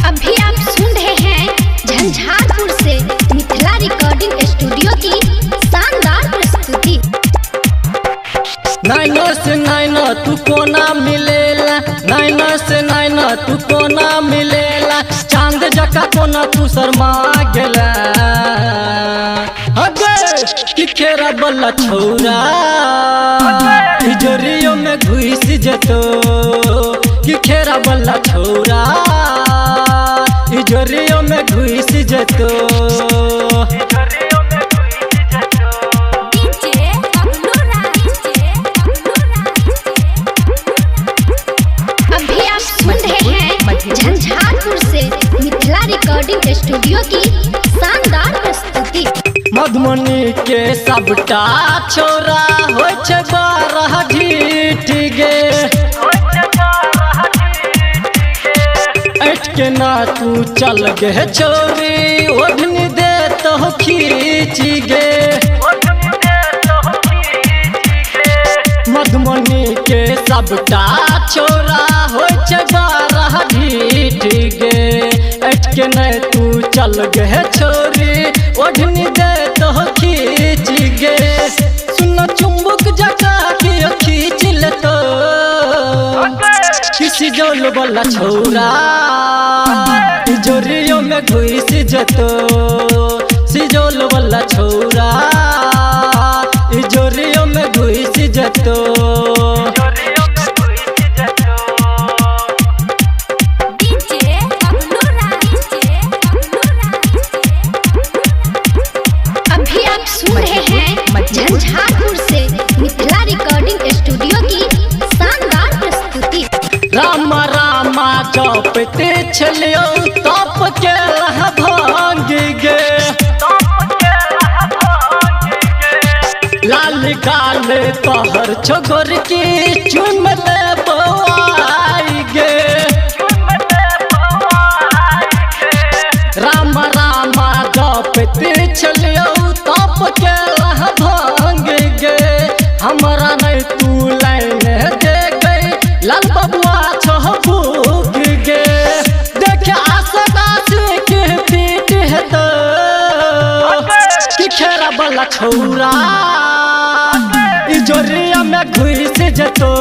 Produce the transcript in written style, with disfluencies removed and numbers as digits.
अभी आप सुन रहे हैं झंझारपुर से मिथिला रिकॉर्डिंग स्टूडियो की शानदार प्रस्तुति। नैनो से नैनो तू कोना मिलेला, नैनो से नैनो तू कोना मिलेला, चांद जका कोना तू शर्मा गेला। अगे कि खेरा बल्ला छौरा तिजोरियों में घुस जतो, कि खेरा बल्ला छौरा तिजोरियों में घुस जतो। झंझारपुर से मिथिला रिकॉर्डिंग स्टूडियो की शानदार प्रस्तुति। मधुबनी के सबटा छोरा होय छै बारह ढीठ गे, ऐठ के ना तू चल गे छोरी ओढ़नी दे तो खींच गे। मधुबनी के सबटा छोरा होय छै बारह ढीठ गे, ऐठ के नहीं तू चल गे छोरी ओढ़नी दे तो खींच गे। सुन चुम्बक जका के खींच ले तो किसी जोल वाला छोरा तिजोरियों में घुस जतो, सिजोल वाला छोरा तिजोरियों में घुस जतो। अभी आप सुन रहे हैं झंझारपुर से मिथिला रिकॉर्डिंग स्टूडियो की शानदार प्रस्तुति। राम रामा जपते छलियो तप के लह भांग गे, लाल गाल तोहर छोगर की चुम ले बवाई गे। राम रामा जपते छलियो तप के लह भांग गे, हमरा नहीं तू लाइन दे गई लाल बबुआ छहबूक गे। देखे आसपास के पीट है तो कि खेरा वाला छौरा तिजोरिया में घुस जतो।